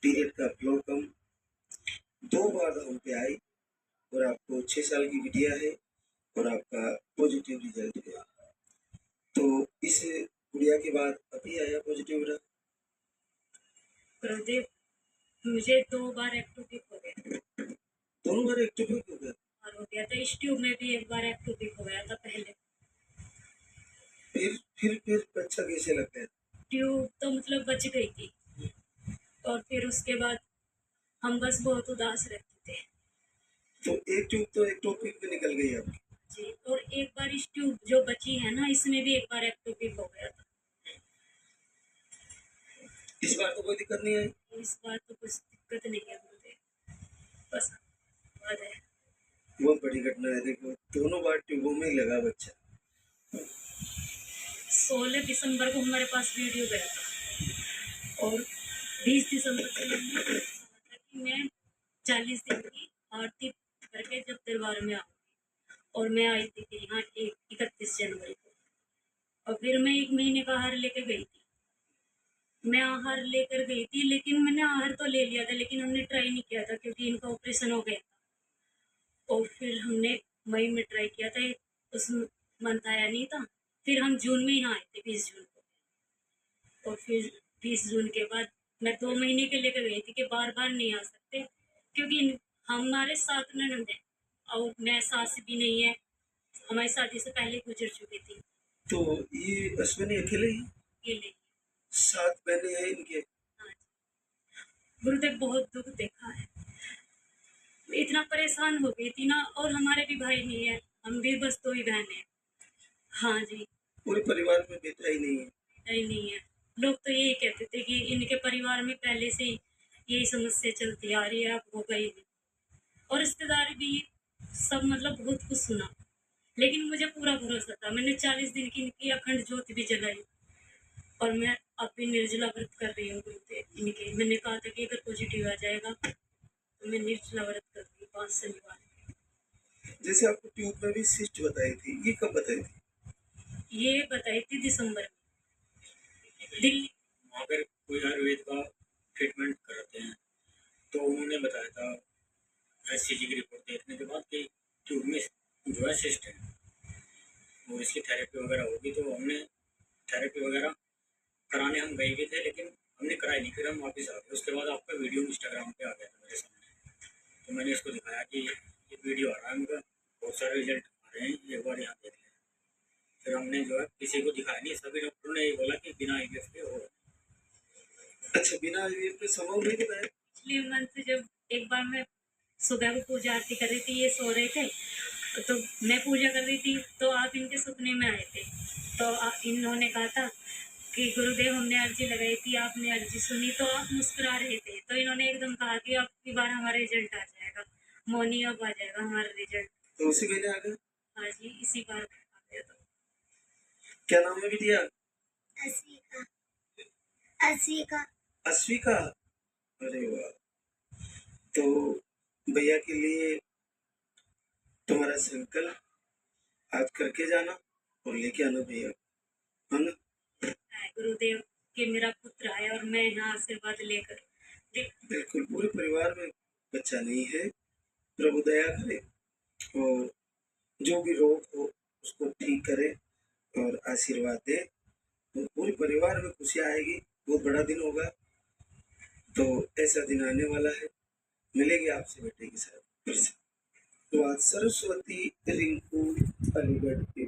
Period का flow कम, 2 बार home पे आई और आपको 6 साल की बिटिया है और आपका पॉजिटिव रिजल्ट है। तो इस गुड़िया के बाद अभी आया पॉजिटिव रहा? गुरुदेव, मुझे 2 बार एक्टोपिक हो गया। दोनों बार एक्टोपिक हो गया? और हो गया था इस ट्यूब में भी, एक बार एक्टोपिक हो गया था पहले। फिर अच्छा कैसे लगता है? ट्यूब तो मतलब बच गई थी और फिर उसके बाद हम बस बहुत उदास रहते थे। तो एक ट्यूब तो एक्टोपिक में निकल गई आपकी। जी, और एक बार इस ट्यूब जो बची है ना, इसमें भी एक बार एक्टोपिक हो गया था। इस बार तो कोई दिक्कत नहीं आई? इस बार तो कुछ दिक्कत नहीं है गुरुदेव, बस बात है। बहुत बड़ी घटना है। देखो, दोनों बार ट्यूबों में लगा बच्चा। 16 दिसंबर को हमारे पास वीडियो गया था और 20 दिसंबर से मैंने कहा था कि मैं 40 दिन की आरती करके जब दरबार में आऊंगी, और मैं आई थी कि यहाँ 31 जनवरी को, और फिर मैं 1 महीने का आहार लेकर गई थी। मैं आहार लेकर गई थी, लेकिन मैंने आहार तो ले लिया था, लेकिन हमने ट्राई नहीं किया था क्योंकि इनका ऑपरेशन हो गया था। और फिर हमने मई में ट्राई किया था, उस मंथ आया नहीं था। फिर हम जून में यहाँ आए थे, 20 जून को। और फिर 20 जून के बाद मैं 2 महीने के लेकर गई थी कि बार बार नहीं आ सकते, क्योंकि हमारे 7 ननद है और मैं सास भी नहीं है, हमारी शादी से पहले गुजर चुकी थी। तो ये अश्विनी अकेले ही? अकेले। 7 बहनें हैं इनके? हाँ जी। गुरुदेव, बहुत दुख देखा है, इतना परेशान हो गई थी ना। और हमारे भी भाई नहीं है, हम भी बस 2 ही बहन है। हाँ जी। पूरे परिवार में बेटा ही नहीं है? बेटा ही नहीं है। लोग तो यही कहते थे कि इनके परिवार में पहले से ही यही समस्या चलती आ रही है, अब होगा ही नहीं। और रिश्तेदार भी सब मतलब बहुत कुछ सुना, लेकिन मुझे पूरा भरोसा था। मैंने 40 दिन की इनकी अखंड ज्योति भी जलाई और मैं अब भी निर्जला व्रत कर रही हूँ गुरुदेव इनके। मैंने कहा था कि अगर पॉजिटिव आ जाएगा तो मैं निर्जला व्रत कर रही हूँ 5 शनिवार। जैसे आपको ट्यूब में भी सिस्ट बताई थी, ये कब बताई थी? ये बताई थी दिसंबर में, दिल्ली। अगर कोई आयुर्वेद का ट्रीटमेंट कराते हैं तो उन्होंने बताया था एचसीजी की रिपोर्ट देखने के बाद कि ट्यूब में जो है सिस्ट है, वो इसकी थेरेपी वगैरह होगी। तो हमने थेरेपी वगैरह कराने हम गए भी थे, लेकिन हमने कराई नहीं। फिर हम वापस आ गए। उसके बाद आपका वीडियो इंस्टाग्राम पे आ गया था मेरे सामने, तो मैंने इसको दिखाया कि ये वीडियो आ रहा है उनका, बहुत सारे रिजल्ट आ रहे हैं, एक बार यहाँ देख लें। फिर हमने जो है किसी को दिखाया नहीं, सभी डॉक्टरों ने ये बोला कि बिना IVF के हो। अच्छा, बिना IVF के संभव नहीं बताया? पिछले मंथ जब एक बार मैं सुबह को पूजा आरती कर रही थी, ये सो रहे थे, तो मैं पूजा कर रही थी तो आप इनके सपने में आए थे। तो इन्होंने कहा था कि गुरुदेव, हमने अर्जी लगाई थी, आपने अर्जी सुनी। तो आप मुस्कुरा रहे थे, तो इन्होंने एकदम कहा कि अब की बार हमारा रिजल्ट आ जाएगा, मोनी अब आ जाएगा हमारा रिजल्ट। तो उसी महीने आ गया? हाँ जी, इसी बार आ गया। तो क्या नाम है बिटिया? अस्विका। अस्विका। अश्विका? अरे वाह! तो भैया के लिए तुम्हारा संकल्प आज करके जाना और लेके आना भैया, है ना? गुरुदेव कि मेरा पुत्र आया और मैं यहाँ आशीर्वाद लेकर। बिल्कुल, पूरे परिवार में बच्चा नहीं है। प्रभु दया करे और जो भी रोग हो उसको ठीक करे और आशीर्वाद दे, तो पूरे परिवार में खुशियाँ आएगी। बहुत बड़ा दिन होगा, तो ऐसा दिन आने वाला है। मिलेगी आपसे बेटे के साथ फिर से। तो आज सरस्वती रिंकू अलीगढ़ के